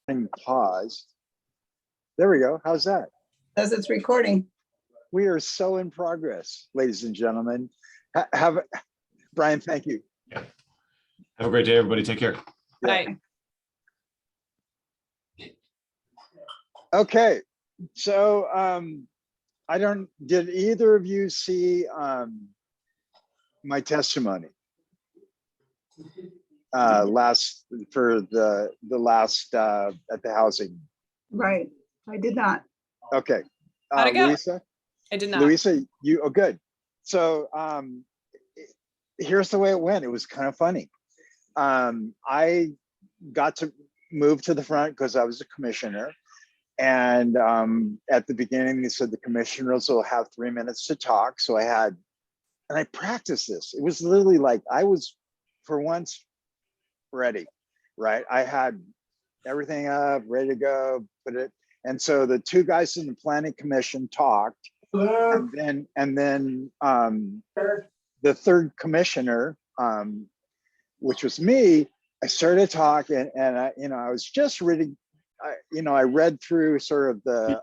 Paused. There we go. How's that? As it's recording. We are so in progress, ladies and gentlemen. Brian, thank you. Yeah. Have a great day, everybody. Take care. Bye. Okay. So did either of you see my testimony last at the housing? Right. I did not. Okay. How'd it go? Louisa? I did not. Louisa, oh, good. So here's the way it went. It was kind of funny. I got to move to the front because I was a commissioner. And at the beginning, they said the commissioners will have 3 minutes to talk. So and I practiced this. It was literally like I was, for once, ready, right? I had everything up, ready to go, and so the two guys in the planning commission talked. And then the third commissioner, which was me, I started talking, and I was just ready. I read through sort of the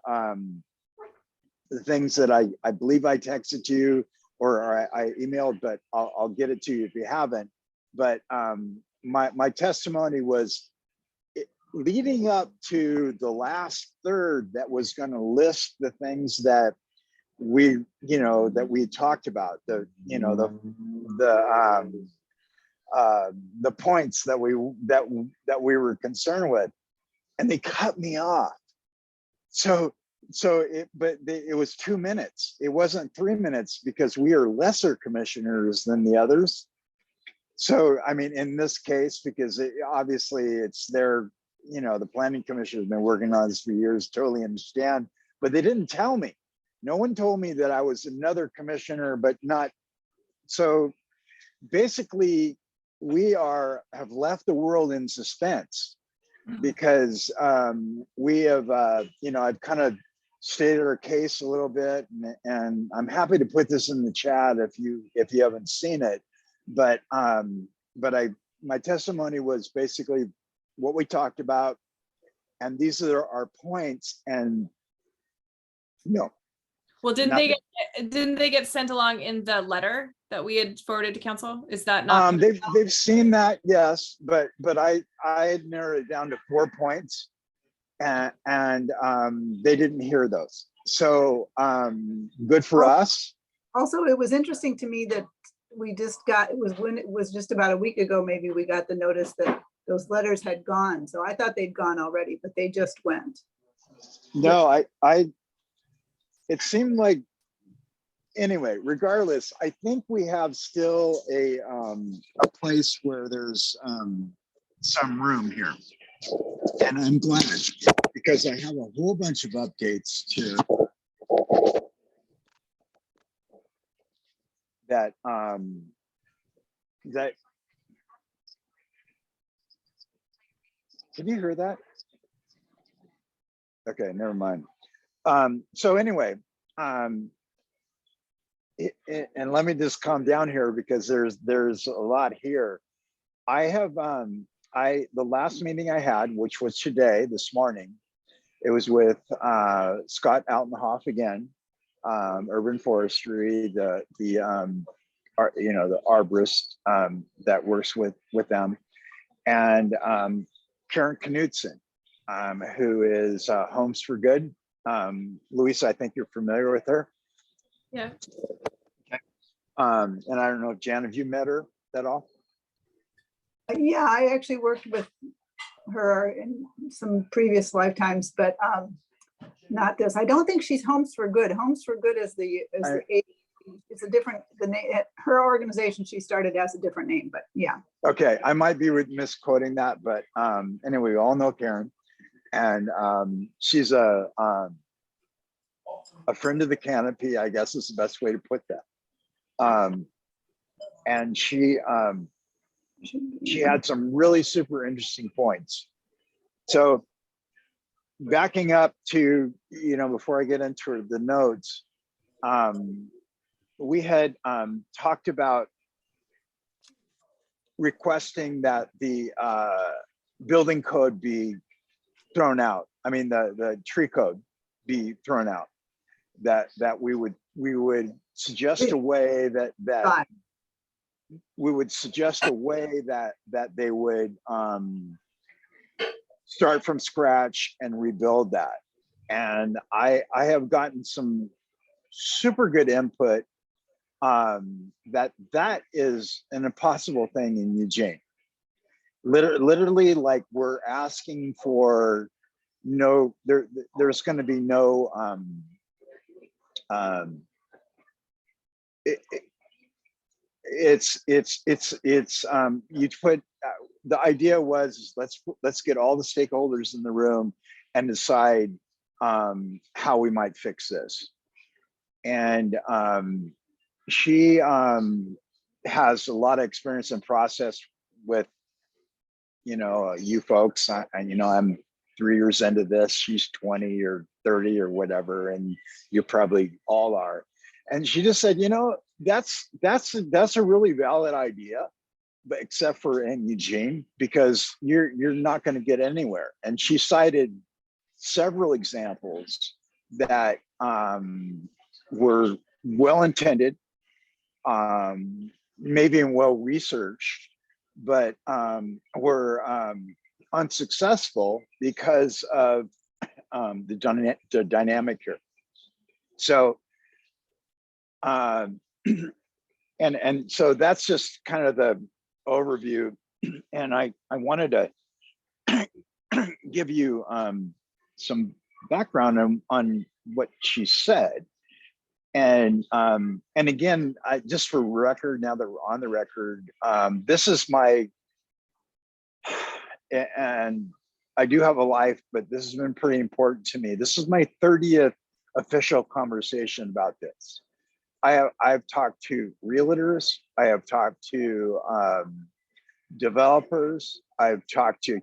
things that I believe I texted you or I emailed, but I'll get it to you if you haven't. But my testimony was leading up to the last third that was going to list the things that we talked about, the points that we were concerned with, and they cut me off. It was 2 minutes. It wasn't 3 minutes because we are lesser commissioners than the others. So, I mean, in this case, because obviously it's their, the planning commission has been working on this for years, totally understand, but they didn't tell me. No one told me that I was another commissioner, but not. So basically we have left the world in suspense because we have, I've kind of stated our case a little bit, and I'm happy to put this in the chat if you haven't seen it. But my testimony was basically what we talked about, and these are our points. And no. Well, didn't they get sent along in the letter that we had forwarded to council? Is that not? They've seen that, yes, but I had narrowed it down to 4 points, and they didn't hear those. So good for us. Also, it was interesting to me that it was just about a week ago, maybe, we got the notice that those letters had gone. So I thought they'd gone already, but they just went. No, it seemed like, anyway, regardless, I think we have still a place where there's some room here. And I'm glad, because I have a whole bunch of updates too. That can you hear that? Okay, never mind. So anyway, and let me just calm down here because there's a lot here. I have the last meeting I had, which was this morning, it was with Scott Altenhoff again, Urban Forestry, the arborist that works with them, and Karen Knudsen, who is Homes for Good. Louisa, I think you're familiar with her. Yeah. Okay. And I don't know if Jan, have you met her at all? Yeah, I actually worked with her in some previous lifetimes, but not this. I don't think she's Homes for Good. Homes for Good is it's a different, the name, her organization she started has a different name, but yeah. Okay, I might be misquoting that, but anyway, we all know Karen, and she's a friend of the Canopy, I guess is the best way to put that. And she had some really super interesting points. So backing up to, before I get into the notes, we had talked about requesting that the building code be thrown out. I mean, the tree code be thrown out. That we would suggest a way that Fine. we would suggest a way that they would start from scratch and rebuild that. And I have gotten some super good input that is an impossible thing in Eugene. Literally, like, we're asking for there's going to be no you put the idea was let's get all the stakeholders in the room and decide how we might fix this. And she has a lot of experience and process with you folks, and I'm 3 years into this. She's 20 or 30 or whatever, and you probably all are. And she just said, that's a really valid idea, but except for in Eugene, because you're not going to get anywhere. And she cited several examples that were well intended, maybe well researched, but were unsuccessful because of the dynamic here. So and so that's just kind of the overview. And I wanted to give you some background on what she said. And again, just for record, now that we're on the record, this is my, and I do have a life, but this has been pretty important to me. This is my 30th official conversation about this. I've talked to realtors, I have talked to developers, I've talked to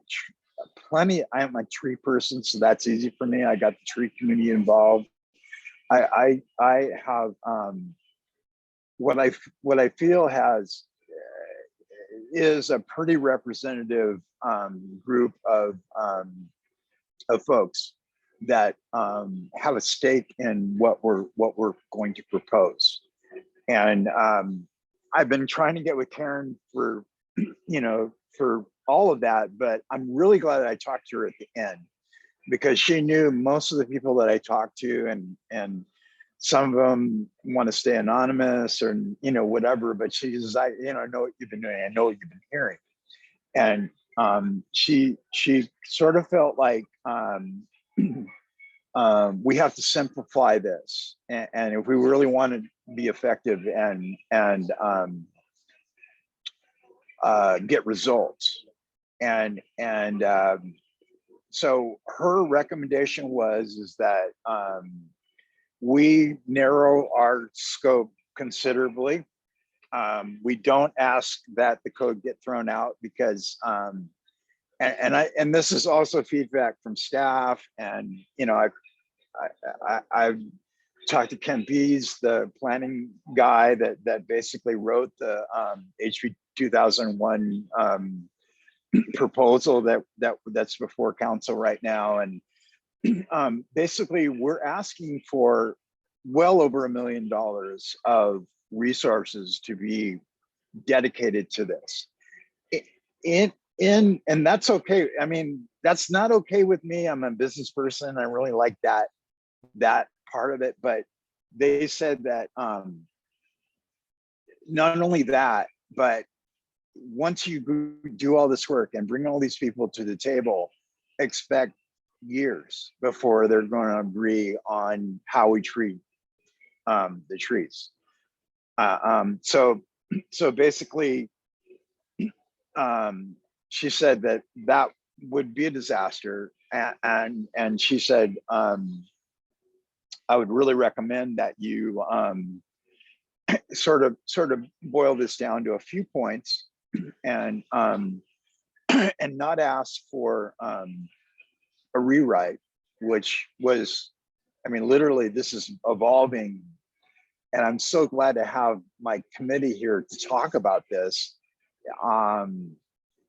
plenty. I am a tree person, so that's easy for me. I got the tree community involved. I have what I feel is a pretty representative group of folks that have a stake in what we're going to propose. And I've been trying to get with Karen for for all of that, but I'm really glad that I talked to her at the end, because she knew most of the people that I talked to, and some of them want to stay anonymous or whatever, but she says, I know what you've been doing, I know what you've been hearing. And she sort of felt like we have to simplify this, and if we really want to be effective and get results, and so her recommendation is that we narrow our scope considerably. We don't ask that the code get thrown out, because and this is also feedback from staff, and I've talked to Ken Pease, the planning guy that basically wrote the HB 2001 proposal that's before council right now. And basically we're asking for well over $1 million of resources to be dedicated to this. And that's okay. I mean, that's not okay with me. I'm a business person. I really like that part of it. But they said that not only that, but once you do all this work and bring all these people to the table, expect years before they're going to agree on how we treat the trees. So basically, she said that would be a disaster, and she said, I would really recommend that you sort of boil this down to a few points, and not ask for a rewrite, which was, I mean, literally this is evolving, and I'm so glad to have my committee here to talk about this.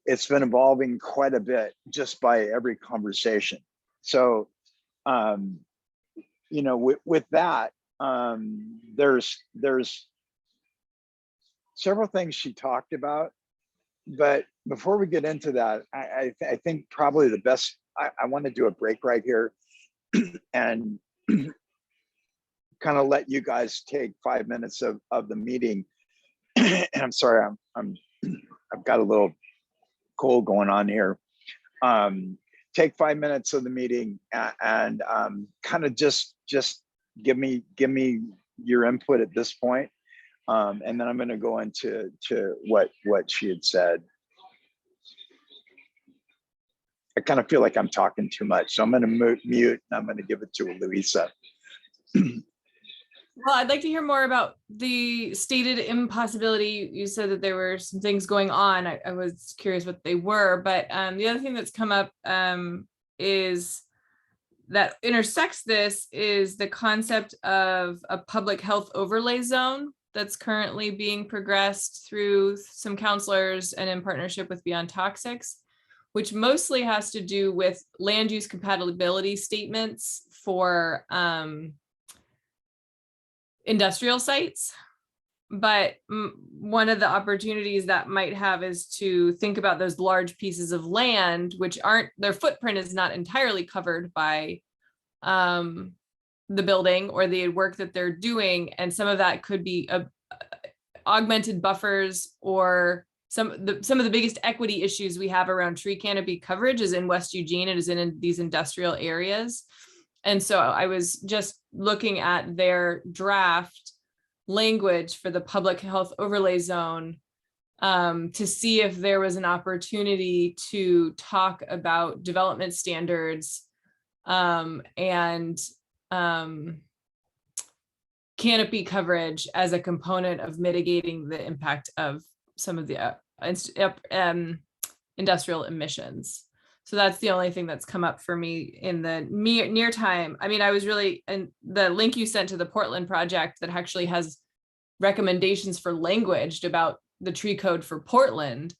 It's been evolving quite a bit just by every conversation. So, you know, with that, there's several things she talked about, but before we get into that, I think probably the best, I want to do a break right here and kind of let you guys take 5 minutes of the meeting. And I'm sorry, I've got a little cold going on here. Take 5 minutes of the meeting and kind of just give me your input at this point. And then I'm going to go into what she had said. I kind of feel like I'm talking too much, so I'm going to mute and I'm going to give it to Louisa. Well, I'd like to hear more about the stated impossibility. You said that there were some things going on. I was curious what they were, but the other thing that's come up is that intersects this is the concept of a public health overlay zone that's currently being progressed through some counselors and in partnership with Beyond Toxics, which mostly has to do with land use compatibility statements for industrial sites. But one of the opportunities that might have is to think about those large pieces of land, which aren't, their footprint is not entirely covered by the building or the work that they're doing. And some of that could be augmented buffers, or some of the biggest equity issues we have around tree canopy coverage is in West Eugene. It is in these industrial areas. And so I was just looking at their draft language for the public health overlay zone to see if there was an opportunity to talk about development standards and canopy coverage as a component of mitigating the impact of some of the industrial emissions. So that's the only thing that's come up for me in the near time. I mean, I was really, and the link you sent to the Portland project that actually has recommendations for language about the tree code for Portland,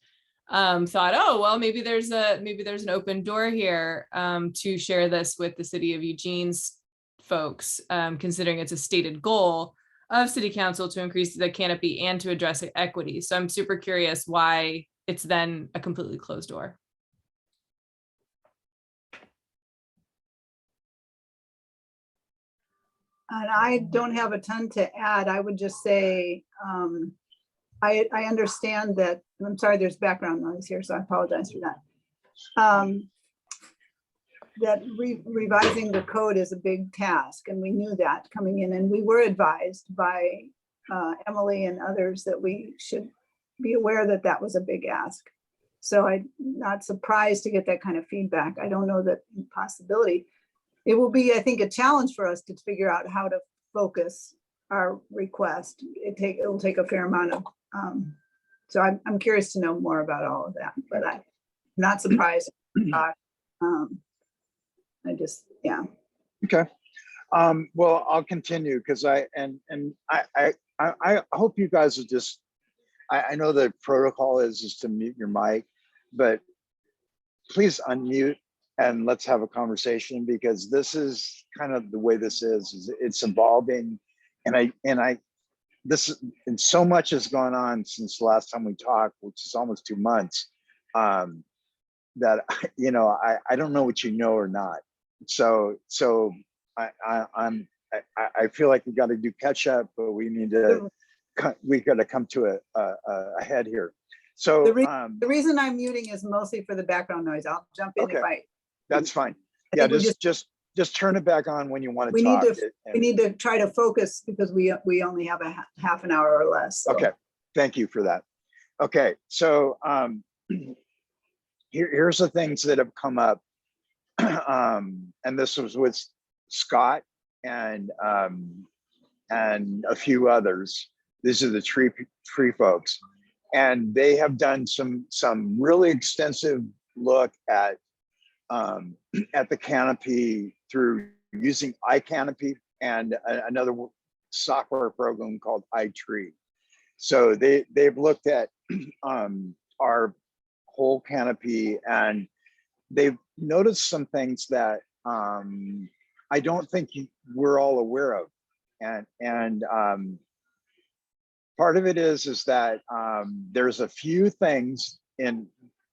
thought, oh, well, maybe there's an open door here to share this with the city of Eugene's folks, considering it's a stated goal of city council to increase the canopy and to address equity. So I'm super curious why it's then a completely closed door. And I don't have a ton to add. I would just say, I understand that, I'm sorry, there's background noise here, so I apologize for that. That revising the code is a big task, and we knew that coming in, and we were advised by Emily and others that we should be aware that that was a big ask. So I'm not surprised to get that kind of feedback. I don't know that possibility. It will be, I think, a challenge for us to figure out how to focus our request. It will take a fair amount of, so I'm curious to know more about all of that, but I'm not surprised. I just, yeah. Okay. Well, I'll continue because I hope you guys are just, I know the protocol is to mute your mic, but please unmute and let's have a conversation, because this is kind of the way this is it's evolving. And so much has gone on since the last time we talked, which is almost 2 months, that, you know, I don't know what you know or not. So I feel like we got to do catch up, but we need to, we got to come to a head here. So the reason I'm muting is mostly for the background noise. I'll jump in if I. That's fine. Yeah, just turn it back on when you want to talk. We need to try to focus because we only have a half an hour or less. So. Okay, thank you for that. Okay, so here's the things that have come up. And this was with Scott and a few others. These are the tree folks, and they have done some really extensive look at the canopy through using iCanopy and another software program called iTree. So they've looked at our whole canopy, and they've noticed some things that I don't think we're all aware of. And part of it is that there's a few things in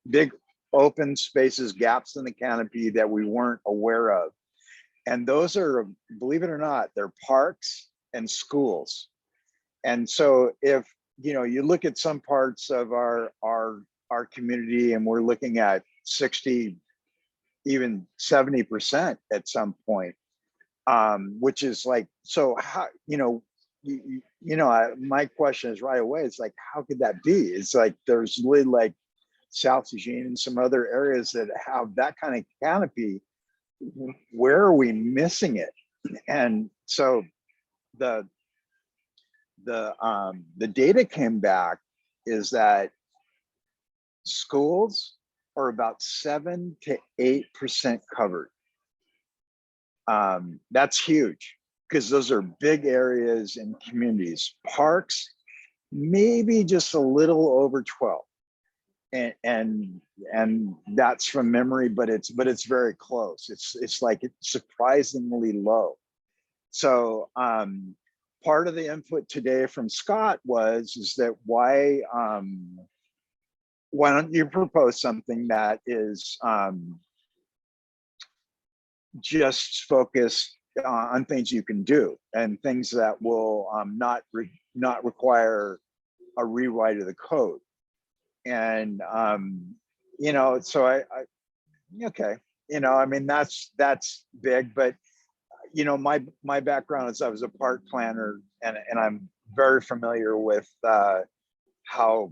big open spaces, gaps in the canopy that we weren't aware of. And those are, believe it or not, they're parks and schools. And so if, you know, you look at some parts of our community and we're looking at 60, even 70% at some point, which is like, so how, you know, my question is right away, it's like, how could that be? It's like, there's really like South Eugene and some other areas that have that kind of canopy. Where are we missing it? And so the data came back is that schools are about 7 to 8% covered. That's huge because those are big areas and communities. Parks, maybe just a little over 12. And that's from memory, but it's very close. It's like it's surprisingly low. So part of the input today from Scott is that why don't you propose something that is just focused on things you can do and things that will not require a rewrite of the code. And you know, so I okay, you know, I mean that's big, but you know, my background is I was a park planner, and I'm very familiar with how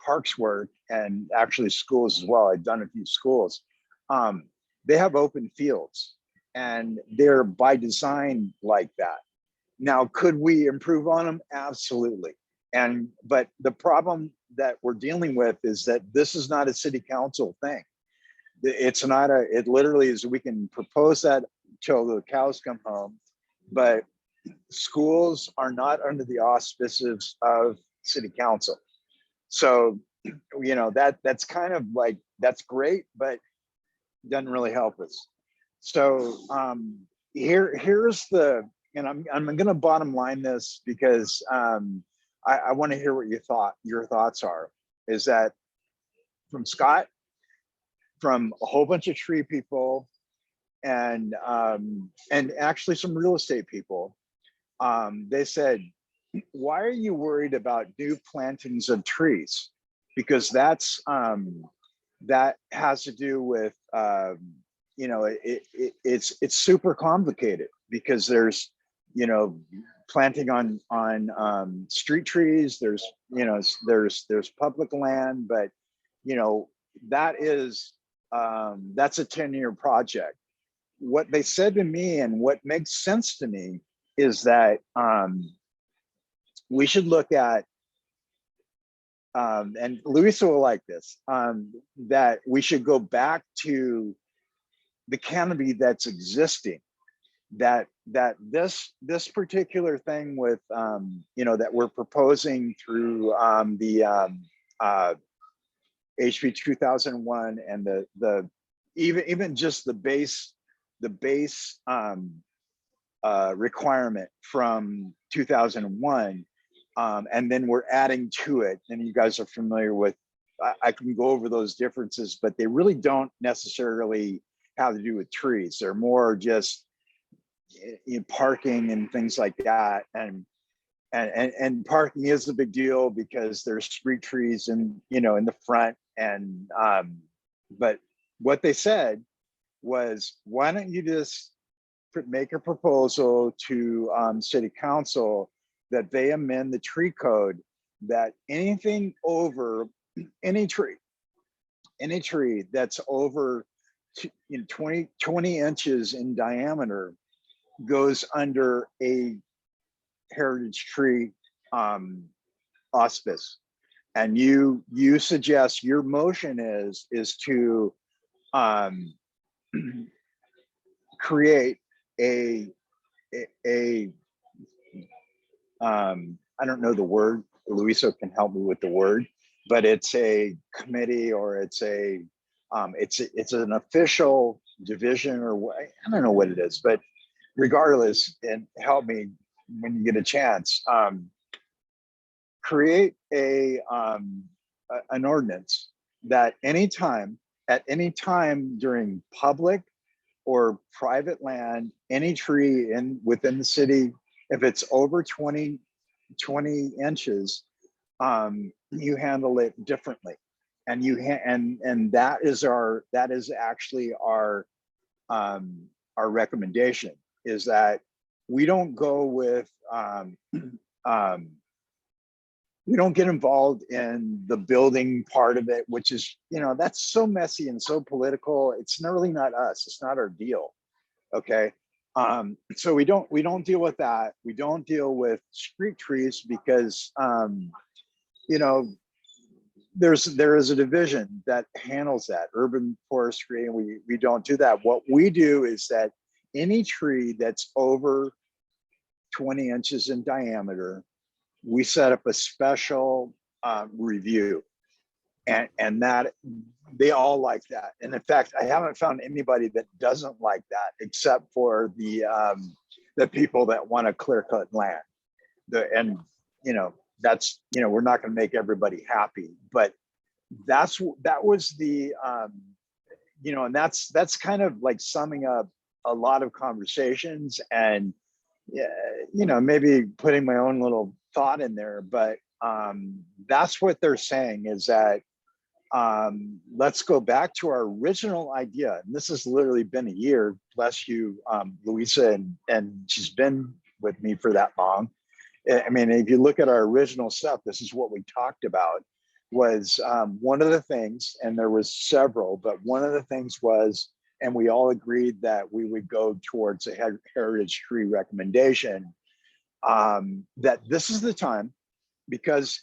parks work, and actually schools as well. I've done a few schools. They have open fields, and they're by design like that. Now, could we improve on them? Absolutely. But the problem that we're dealing with is that this is not a city council thing. It's not it literally is, we can propose that till the cows come home, but schools are not under the auspices of city council. So, you know, that's kind of like, that's great, but doesn't really help us. So here's the, and I'm going to bottom line this because I want to hear what your thoughts are, is that from Scott, from a whole bunch of tree people, and actually some real estate people, they said, why are you worried about new plantings of trees? Because that's that has to do with you know, it's super complicated because there's, you know, planting on street trees, there's, you know, there's public land, but you know, that is that's a 10-year project. What they said to me and what makes sense to me is that we should look at and Louisa will like this, that we should go back to the canopy that's existing, that this particular thing with you know, that we're proposing through the HB 2001 and the even just the base requirement from 2001, and then we're adding to it, and you guys are familiar with, I can go over those differences, but they really don't necessarily have to do with trees. They're more just parking and things like that. And parking is a big deal because there's street trees and, you know, in the front. And but what they said was, why don't you just make a proposal to city council that they amend the tree code, that anything over any tree that's over 20 inches in diameter goes under a heritage tree auspice. And you suggest, your motion is to create a I don't know the word, Louisa can help me with the word, but it's a committee, or it's an official division or what, I don't know what it is, but regardless, and help me when you get a chance, create an ordinance that at any time during public or private land, any tree within the city, if it's over 20 inches, you handle it differently. And and that is actually our recommendation, is that we don't go with we don't get involved in the building part of it, which is, that's so messy and so political. It's really not us. It's not our deal. Okay. So we don't deal with that. We don't deal with street trees because, there is a division that handles that, urban forestry, and we don't do that. What we do is that any tree that's over 20 inches in diameter, we set up a special review, and that they all like that. And in fact, I haven't found anybody that doesn't like that, except for the people that want to clear cut land. That's, we're not going to make everybody happy, but that was the and that's kind of like summing up a lot of conversations, and maybe putting my own little thought in there, but that's what they're saying, is that let's go back to our original idea. And this has literally been a year, bless you, Louisa, and she's been with me for that long. I mean, if you look at our original stuff, this is what we talked about, was one of the things, and there was several, but one of the things was, and we all agreed that we would go towards a heritage tree recommendation, that this is the time, because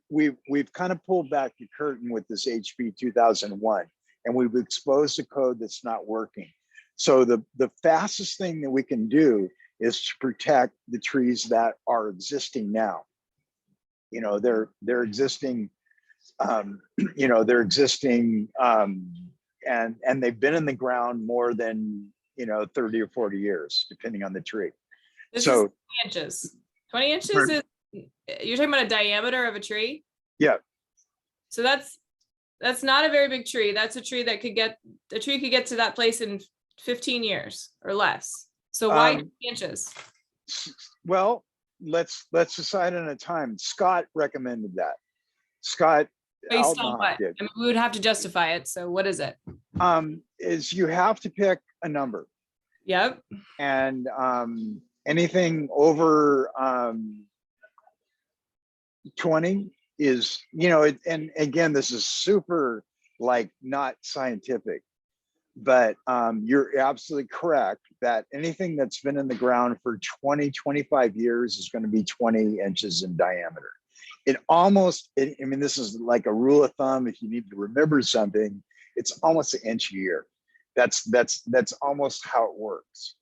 we've kind of pulled back the curtain with this HB 2001, and we've exposed a code that's not working. So the fastest thing that we can do is to protect the trees that are existing now. They're existing, they're existing, and they've been in the ground more than 30 or 40 years, depending on the tree. This So is 20 inches. 20 inches is, you're talking about a diameter of a tree? Yeah. So that's not a very big tree. That's a tree that could get to that place in 15 years or less. So why 20 inches? Well, let's decide on a time. Scott recommended that. Scott Based on Altnock what? did. I mean, we would have to justify it. So what is it? Is you have to pick a number. Yep. And anything over 20 is, and again, this is super not scientific, but you're absolutely correct that anything that's been in the ground for 20-25 years is going to be 20 inches in diameter. I mean, this is like a rule of thumb. If you need to remember something, it's almost an inch a year. That's almost how it works.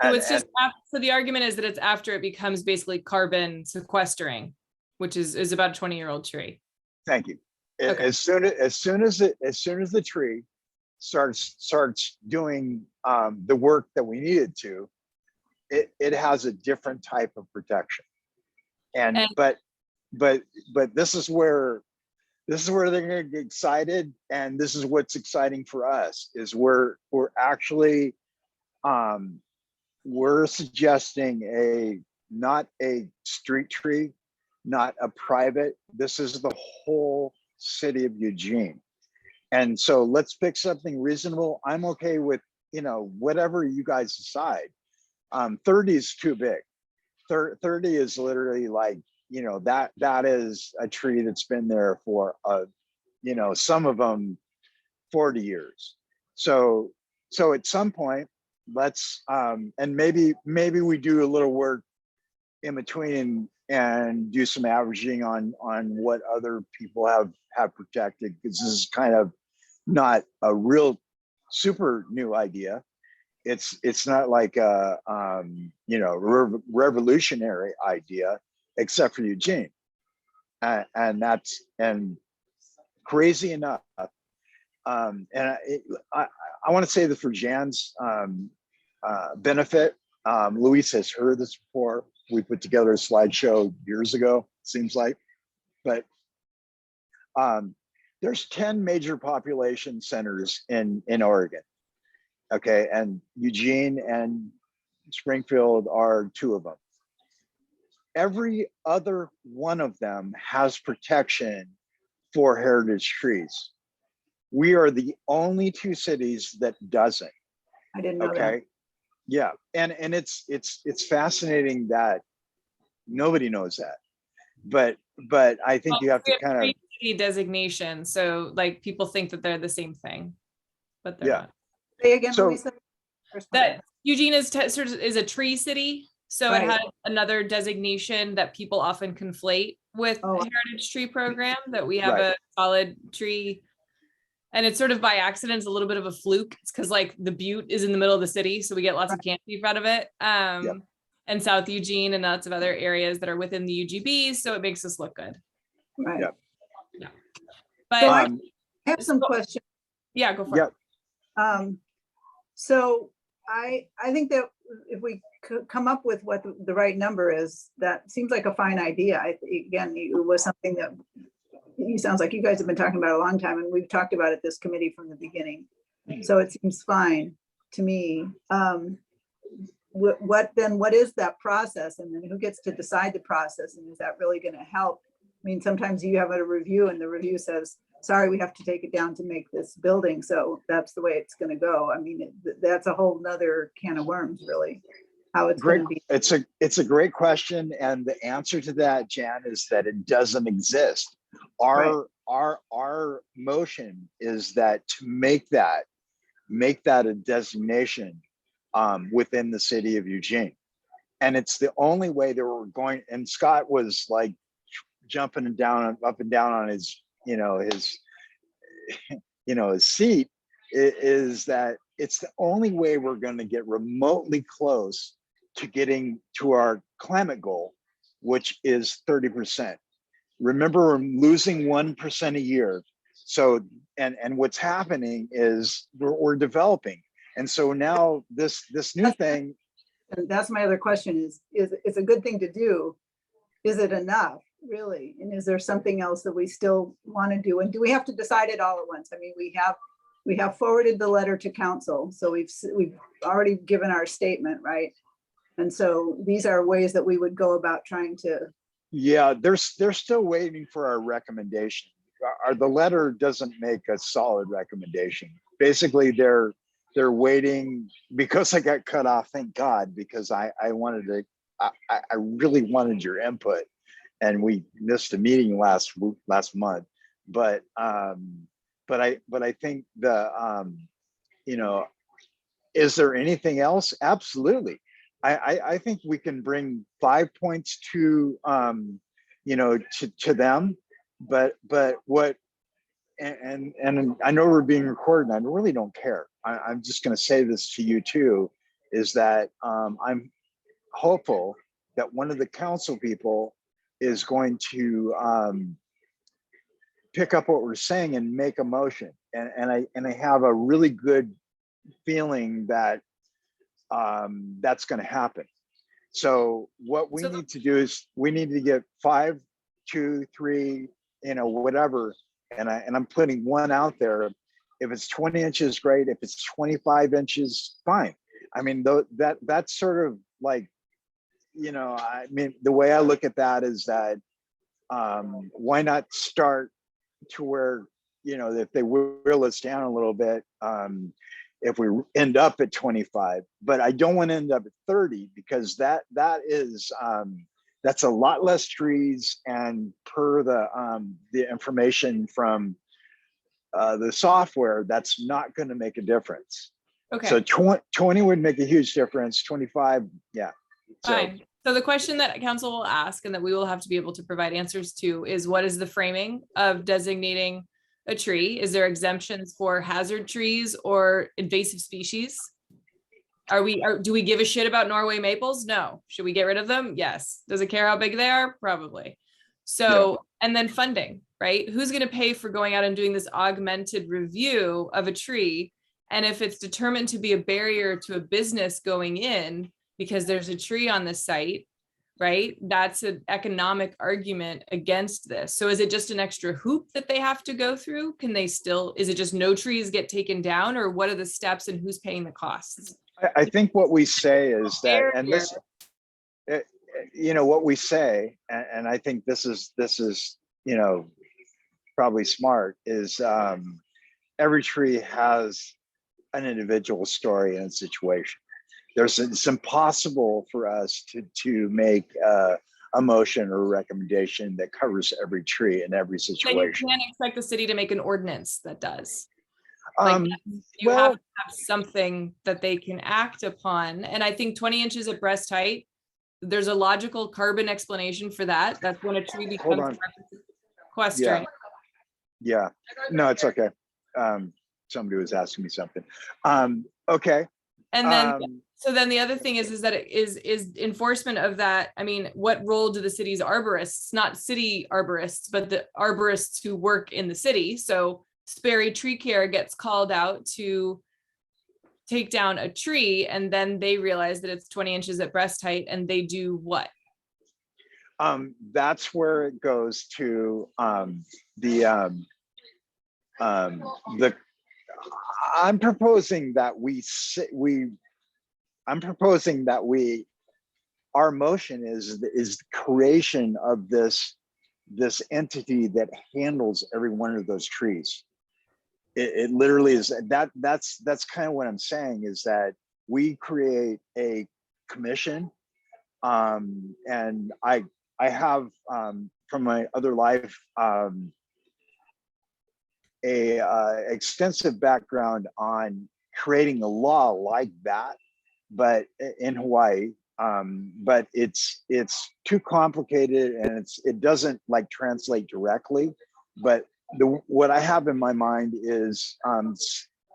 So it's just so the argument is that it's after it becomes basically carbon sequestering, which is about a 20-year-old tree. Thank you. Okay. As soon as the tree starts doing the work that we need it to, it has a different type of protection. But this is where they're going to get excited, and this is what's exciting for us, is we're actually we're suggesting not a street tree, not a private. This is the whole city of Eugene. And so let's pick something reasonable. I'm okay with, whatever you guys decide. 30 is too big. 30 is literally that is a tree that's been there for some of them 40 years. So at some point, let's and maybe we do a little work in between and do some averaging on what other people have protected, because this is kind of not a real super new idea. It's not like a revolutionary idea, except for Eugene, and crazy enough. And I want to say that for Jan's benefit, Luis has heard this before. We put together a slideshow years ago, seems like, but there's 10 major population centers in Oregon. Okay, and Eugene and Springfield are 2 of them. Every other one of them has protection for heritage trees. We are the only 2 cities that doesn't. I didn't know that. Okay, yeah, and it's fascinating that nobody knows that, but I think you have to kind of designation. So like people think that they're the same thing, but they're not. Say again, So- Lisa? First part. That Eugene is a tree city. So Right. it had another designation that people often conflate with Oh. the heritage tree program, that we have Right. a solid tree. And it's sort of by accident, it's a little bit of a fluke. It's because like the Butte is in the middle of the city, so we get lots of canopy out of it. Yep. And South Eugene and lots of other areas that are within the UGBs, so it makes us look good. Right. Yep. But So I have some questions. yeah, go for yeah, it. So I think that if we could come up with what the right number is, that seems like a fine idea. Again, it was something that it sounds like you guys have been talking about a long time, and we've talked about it this committee from the beginning. So it seems fine to me. What is that process, and then who gets to decide the process, and is that really going to help? I mean, sometimes you have a review and the review says, sorry, we have to take it down to make this building, so that's the way it's going to go. I mean, that's a whole nother can of worms, really, how it's going to be. it's a great question, and the answer to that, Jan, is that it doesn't exist. Our motion is that to make that a designation within the city of Eugene, and it's the only way that we're going. And Scott was like jumping up and down on his his seat, is that it's the only way we're going to get remotely close to getting to our climate goal, which is 30%. Remember, we're losing 1% a year. So, and what's happening is we're developing. And so now this new thing. And that's my other question is it's a good thing to do. Is it enough, really? And is there something else that we still want to do? And do we have to decide it all at once? I mean, we have forwarded the letter to council. So we've already given our statement, right? And so these are ways that we would go about trying to. Yeah, they're still waiting for our recommendation. The letter doesn't make a solid recommendation. Basically, they're waiting because I got cut off. Thank God, because I really wanted your input, and we missed a meeting last month. But I think is there anything else? Absolutely. I think we can bring 5 points to them, but what, and I know we're being recorded, and I really don't care. I'm just going to say this to you too, is that I'm hopeful that one of the council people is going to pick up what we're saying and make a motion, and I have a really good feeling that that's going to happen. So what we need to do is we need to get 5, 2, 3, whatever. And I'm putting one out there. If it's 20 inches, great. If it's 25 inches, fine. I mean, that's sort of like, I mean, the way I look at that is that why not start to where, if they will us down a little bit, if we end up at 25, but I don't want to end up at 30, because that's a lot less trees, and per the information from the software, that's not going to make a difference. Okay. So 20 would make a huge difference. 25, yeah. Fine. So the question that council will ask, and that we will have to be able to provide answers to, is what is the framing of designating a tree? Is there exemptions for hazard trees or invasive species? Do we give a shit about Norway maples? No. Should we get rid of them? Yes. Does it care how big they are? Probably. So, and then funding, right? Who's going to pay for going out and doing this augmented review of a tree? And if it's determined to be a barrier to a business going in because there's a tree on the site, right? That's an economic argument against this. So is it just an extra hoop that they have to go through? Can they still, is it just no trees get taken down, or what are the steps and who's paying the costs? I think what we say is that, and Barrier. this, you know, what we say, and I think this is, you know, probably smart, is every tree has an individual story and situation. It's impossible for us to make a motion or a recommendation that covers every tree in every Then you situation. can't expect the city to make an ordinance that does. Like, you Well, have to have something that they can act upon. And I think 20 inches at breast height, there's a logical carbon explanation for that. That's when a tree hold becomes on. sequestering. Yeah, no, it's okay. Somebody was asking me something. Okay. And then, so then the other thing is that it is enforcement of that. I mean, what role do the city's arborists, not city arborists, but the arborists who work in the city? So Sperry Tree Care gets called out to take down a tree, and then they realize that it's 20 inches at breast height, and they do what? That's where it goes to the I'm proposing that our motion is the creation of this entity that handles every one of those trees. It literally is that's kind of what I'm saying, is that we create a commission. And I have from my other life a extensive background on creating a law like that, but in Hawaii. But it's too complicated, and it doesn't like translate directly. But what I have in my mind is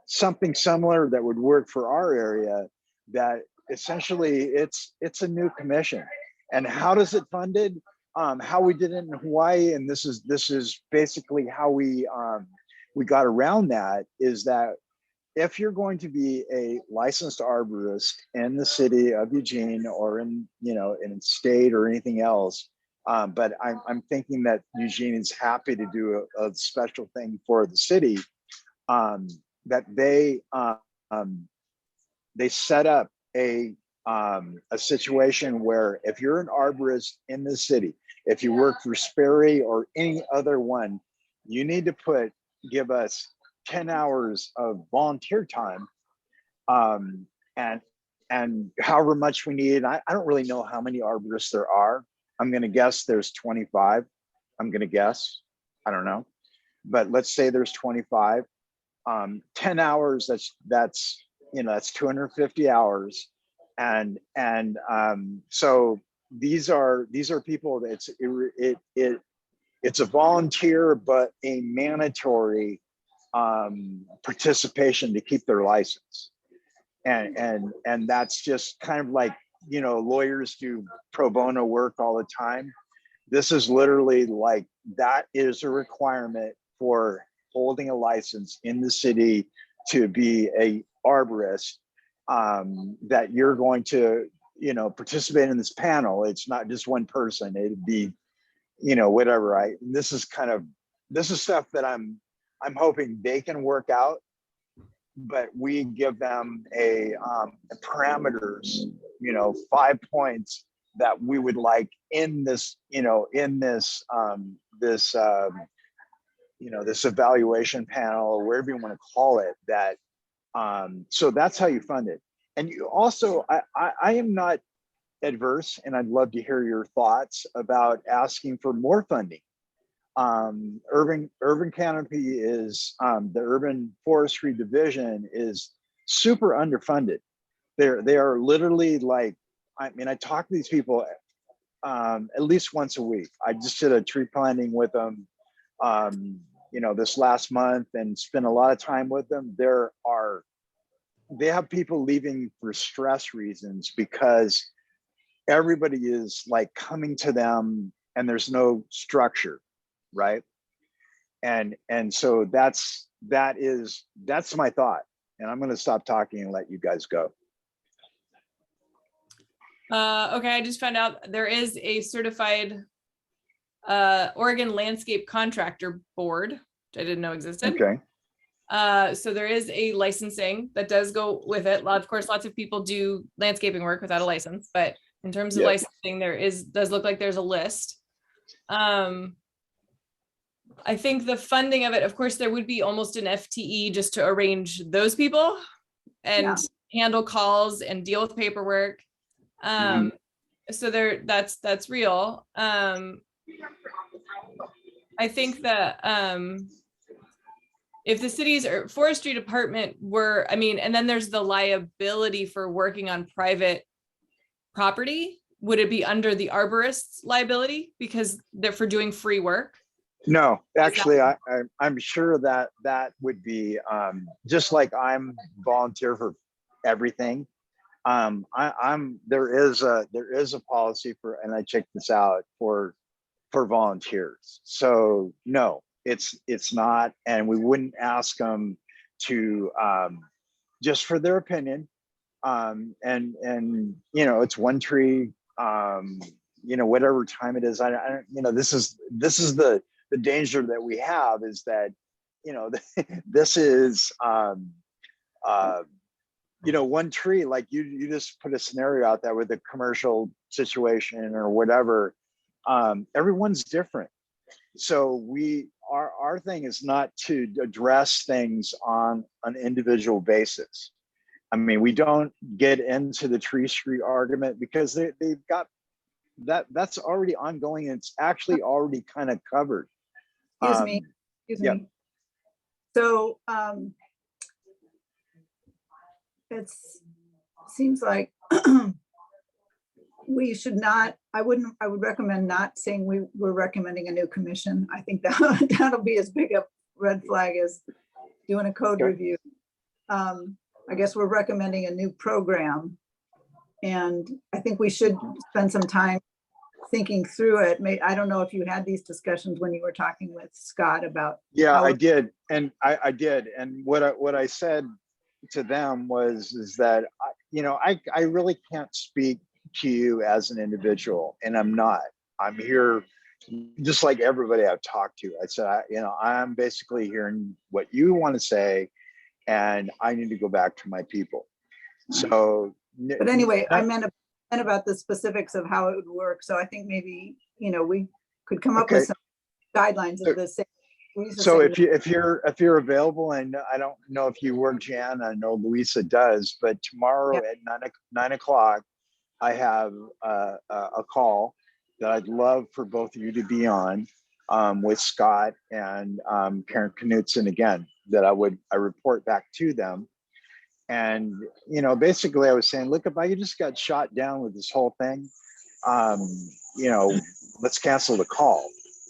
something similar that would work for our area. That essentially it's a new commission. And how does it funded? How we did it in Hawaii, and this is basically how we got around that, is that if you're going to be a licensed arborist in the city of Eugene, or in state or anything else, but I'm thinking that Eugene is happy to do a special thing for the city, that they set up a situation where if you're an arborist in the city, if you work for Sperry or any other one, you need to give us 10 hours of volunteer time, and however much we need. I don't really know how many arborists there are. I'm going to guess there's 25. I'm going to guess. I don't know. But let's say there's 25. 10 hours, that's 250 hours. And so these are people that it's a volunteer, but a mandatory participation to keep their license. And that's just kind of like, lawyers do pro bono work all the time. This is literally like, that is a requirement for holding a license in the city to be a arborist, that you're going to, participate in this panel. It's not just one person. It'd be, whatever. This is stuff that I'm hoping they can work out, but we give them a parameters, 5 points that we would like in this, this evaluation panel, or whatever you want to call it, that so that's how you fund it. And you also, I am not adverse, and I'd love to hear your thoughts about asking for more funding. Urban Canopy is the urban forestry division is super underfunded. They are literally like, I talk to these people at least once a week. I just did a tree planting with them this last month, and spent a lot of time with them. They have people leaving for stress reasons, because everybody is like coming to them and there's no structure, right? And so that's my thought. And I'm going to stop talking and let you guys go. Okay, I just found out there is a certified Oregon Landscape Contractor Board, which I didn't know existed. Okay. So there is a licensing that does go with it. Of course, lots of people do landscaping work without a license, but in terms of Yep. licensing, does look like there's a list. I think the funding of it, of course, there would be almost an FTE just to arrange those people and handle calls and deal with paperwork. So that's real. I think that if the city's or forestry department were, I mean, and then there's the liability for working on private property. Would it be under the arborist's liability because they're for doing free work? No, actually, I'm sure that that would be just like I'm volunteer for everything. There is a policy for, and I checked this out for volunteers. So no, it's not, and we wouldn't ask them to just for their opinion. And you know, it's one tree. You know, whatever time it is, I don't, you know, this is the danger that we have is that, you know, this is, you know, one tree, like you just put a scenario out there with a commercial situation or whatever. Everyone's different. So our thing is not to address things on an individual basis. I mean, we don't get into the tree street argument because they've got that's already ongoing. And it's actually already kind of covered. Excuse me. So it seems like we should not, I would recommend not saying we're recommending a new commission. I think that'll be as big a red flag as doing a code review. I guess we're recommending a new program. And I think we should spend some time thinking through it. I don't know if you had these discussions when you were talking with Scott about. Yeah, I did. And I did. And what I said to them is that, you know, I really can't speak to you as an individual, and I'm not. I'm here just like everybody I've talked to. I said, you know, I'm basically hearing what you want to say, and I need to go back to my people. So, but anyway, I meant about the specifics of how it would work. So I think maybe, you know, we could come up with some guidelines of this. So if you're available, and I don't know if you work, Jan, I know Louisa does, but tomorrow at 9 o'clock, I have a call that I'd love for both of you to be on with Scott and Karen Knutson again, that I report back to them. And, you know, basically I was saying, look, if I just got shot down with this whole thing, you know, let's cancel the call.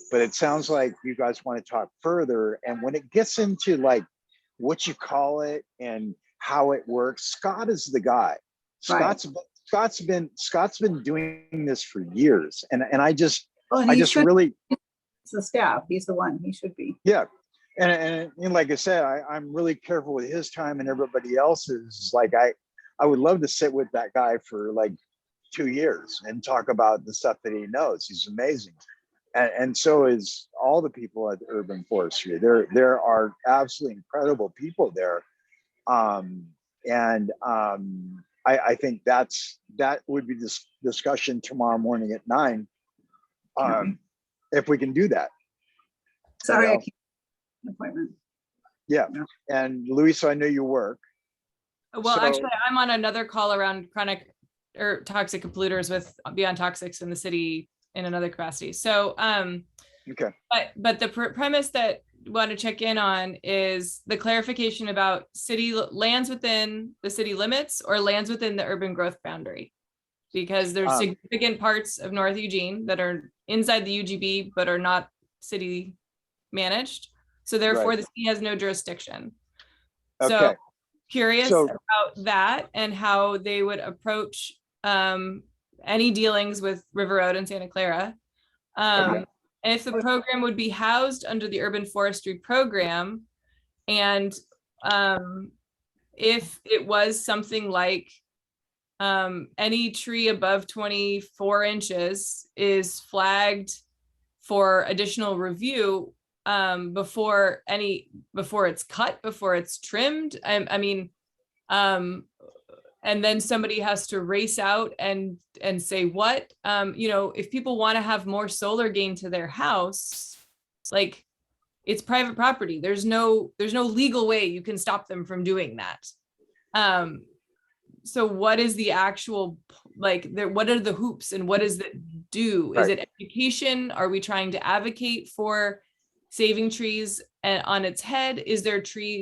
But it sounds like you guys want to talk further. And when it gets into like what you call it and how it works, Scott is the guy. Scott's been doing this for years. And I just really, it's the staff. He's the one. He should be. Yeah. And like I said, I'm really careful with his time and everybody else's. Like I would love to sit with that guy for like 2 years and talk about the stuff that he knows. He's amazing. And so is all the people at Urban Forestry. There are absolutely incredible people there. I think that would be this discussion tomorrow morning at 9. If we can do that. Sorry, I can't appointment. Yeah. And Louisa, I know you work. Well, actually, I'm on another call around chronic or toxic polluters with Beyond Toxics in the city in another capacity. So, okay. But the premise that I want to check in on is the clarification about city lands within the city limits or lands within the urban growth boundary, because there's significant parts of North Eugene that are inside the UGB but are not city managed. So therefore, the city has no jurisdiction. Okay. So curious about that and how they would approach any dealings with River Road and Santa Clara. And if the program would be housed under the urban forestry program, and if it was something like any tree above 24 inches is flagged for additional review before it's cut, before it's trimmed. I mean, and then somebody has to race out and say what, you know, if people want to have more solar gain to their house, like, it's private property. There's no legal way you can stop them from doing that. So what is the actual, like, what are the hoops and what does it do? Is it education? Are we trying to advocate for saving trees and on its head?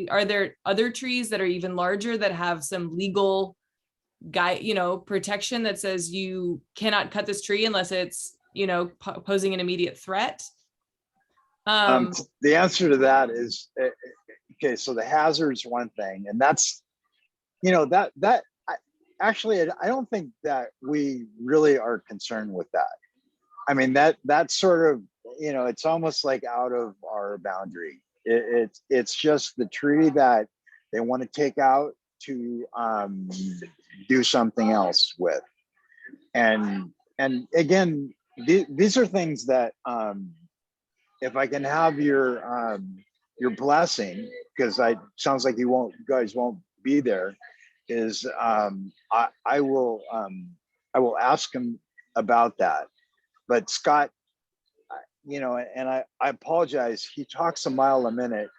Are there other trees that are even larger that have some legal protection that says you cannot cut this tree unless it's, you know, posing an immediate threat? The answer to that is, okay, so the hazard's one thing, and that's, you know, actually, I don't think that we really are concerned with that. I mean, that's sort of, you know, it's almost like out of our boundary. It's just the tree that they want to take out to do something else with. And again, these are things that, if I can have your blessing, because sounds like you guys won't be there, is I will ask him about that. But Scott, you know, and I apologize, he talks a mile a minute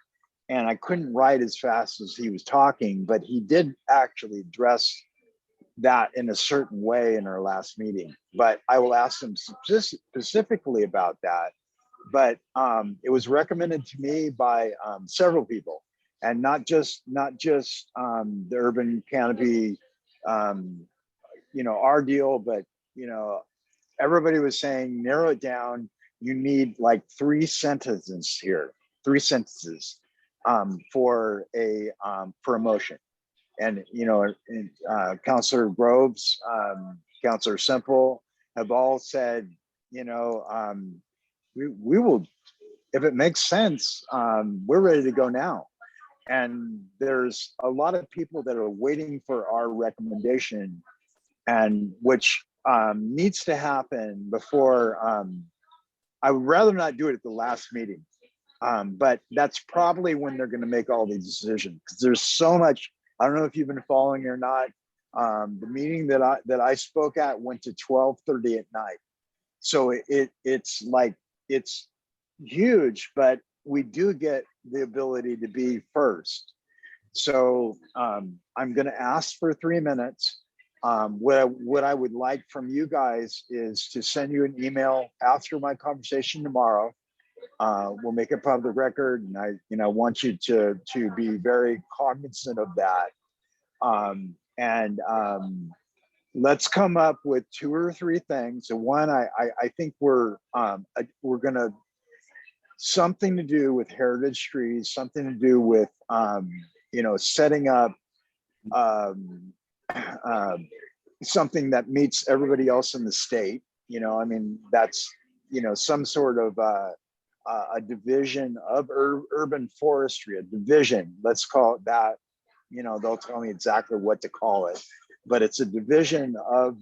and I couldn't write as fast as he was talking, but he did actually address that in a certain way in our last meeting. But I will ask him specifically about that. But it was recommended to me by several people, and not just the Urban Canopy, you know, our deal, but, you know, everybody was saying, narrow it down. You need like 3 sentences here, 3 sentences for a motion. And, you know, Councillor Groves, Councillor Semple have all said, you know, we will, if it makes sense, we're ready to go now. And there's a lot of people that are waiting for our recommendation, and which needs to happen before, I would rather not do it at the last meeting. But that's probably when they're going to make all these decisions, because there's so much. I don't know if you've been following or not. The meeting that I spoke at went to 12:30 at night. So it's like, it's huge, but we do get the ability to be first. So I'm going to ask for 3 minutes. What I would like from you guys is to send you an email after my conversation tomorrow. We'll make a public record, and I want you to be very cognizant of that. Let's come up with 2 or 3 things. So one, I think we're gonna, something to do with heritage trees, something to do with you know, setting up something that meets everybody else in the state. You know, I mean, that's, you know, some sort of a division of urban forestry, a division, let's call it that. You know, they'll tell me exactly what to call it, but it's a division of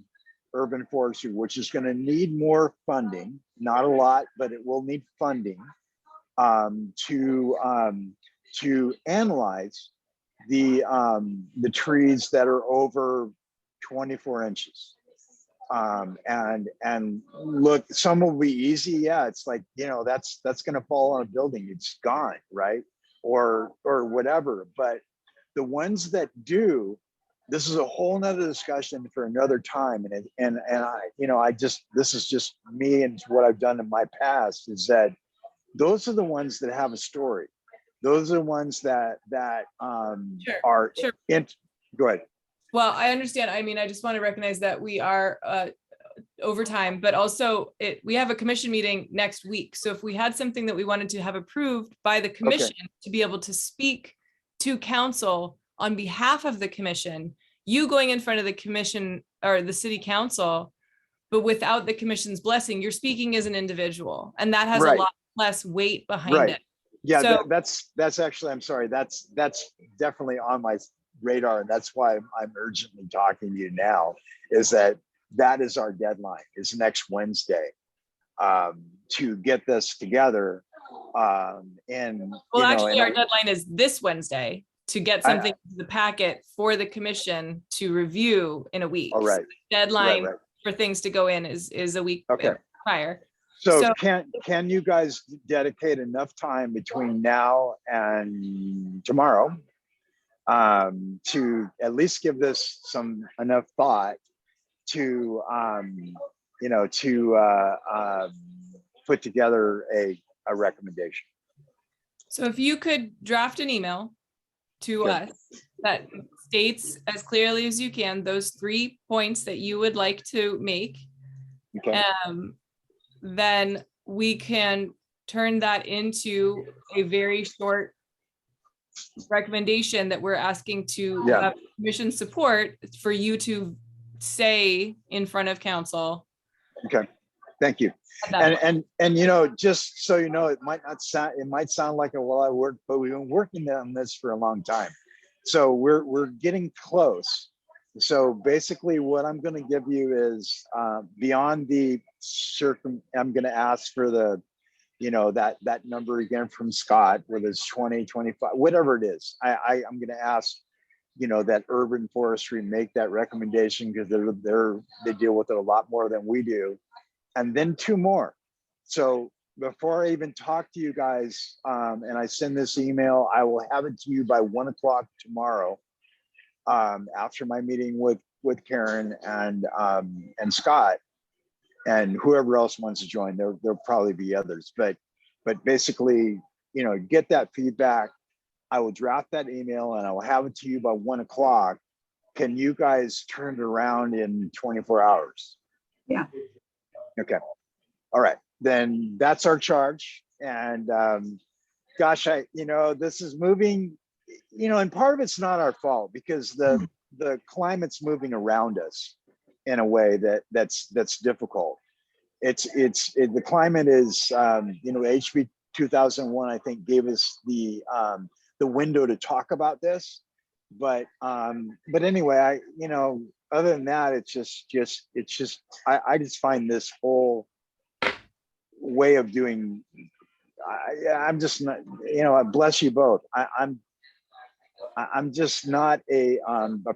urban forestry, which is going to need more funding, not a lot, but it will need funding to analyze the trees that are over 24 inches. And look, some will be easy. Yeah, it's like, you know, that's going to fall on a building. It's gone, right? Or whatever. But the ones that do, this is a whole nother discussion for another time. And I, you know, this is just me and what I've done in my past, is that those are the ones that have a story. Those are the ones that are Sure. Go ahead. Well, I understand. I mean, I just want to recognize that we are over time, but also we have a commission meeting next week. So if we had something that we wanted to have approved by the commission to be able to speak to council on behalf of the commission, you going in front of the commission or the city council, but without the commission's blessing, you're speaking as an individual, and that has a lot less weight behind it. Yeah, so, that's actually, I'm sorry, that's definitely on my radar. And that's why I'm urgently talking to you now, is that is our deadline, is next Wednesday, to get this together. And Well, you know, actually, and our deadline is this Wednesday to get I- something to the packet for the commission to review in a week. all right, So the Deadline right. for things to go in is a week Okay. prior. So So- can you guys dedicate enough time between now and tomorrow to at least give this enough thought to you know, to put together a recommendation? So if you could draft an email to Okay. us that states as clearly as you can those 3 points that you would like to make, Okay. then we can turn that into a very short recommendation that we're asking to Yeah. have commission support for you to say in front of council. Okay. Thank you. at that point. And you know, just so you know, it might sound like a well, I worked, but we've been working on this for a long time. So we're getting close. So basically what I'm going to give you is beyond the I'm going to ask for the, you know, that number again from Scott, whether it's 20, 25, whatever it is. I'm going to ask, you know, that urban forestry make that recommendation, because they deal with it a lot more than we do. And then 2 more. So before I even talk to you guys, and I send this email, I will have it to you by 1 o'clock tomorrow, after my meeting with Karen and Scott, and whoever else wants to join. There'll probably be others, but basically, you know, get that feedback. I will draft that email and I will have it to you by 1 o'clock. Can you guys turn it around in 24 hours? Yeah. Okay. All right. Then that's our charge. And gosh, you know, this is moving, you know, and part of it's not our fault, because the climate's moving around us in a way that's difficult. The climate is, you know, HB 2001, I think, gave us the window to talk about this. But anyway, you know, other than that, it's just I just find this whole way of doing, I'm just not, you know, bless you both. I'm just not a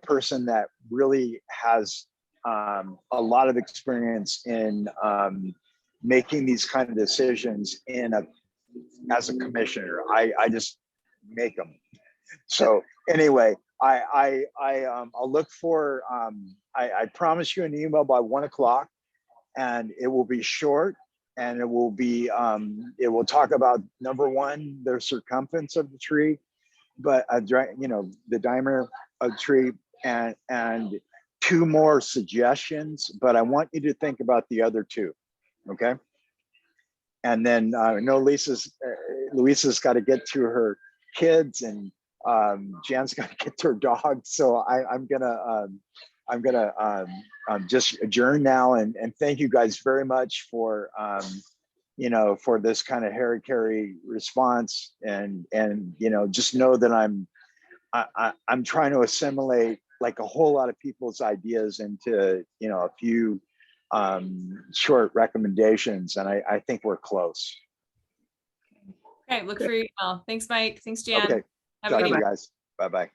person that really has a lot of experience in making these kind of decisions as a commissioner. I just make them. So anyway, I'll look for, I promise you an email by 1 o'clock, and it will be short, and it will be, it will talk about, number one, the circumference of the tree, but you know, the diameter of the tree, and 2 more suggestions, but I want you to think about the other 2. Okay. And then I know Luisa's got to get to her kids, and Jan's got to get to her dog. So I'm gonna just adjourn now, and thank you guys very much for you know, for this kind of hara-kiri response, and you know, just know that I'm trying to assimilate like a whole lot of people's ideas into, you know, a few short recommendations, and I think we're close. Okay, look for your email. Thanks, Mike. Thanks, Jan. Okay, Have a talk good to you evening. guys. Bye-bye.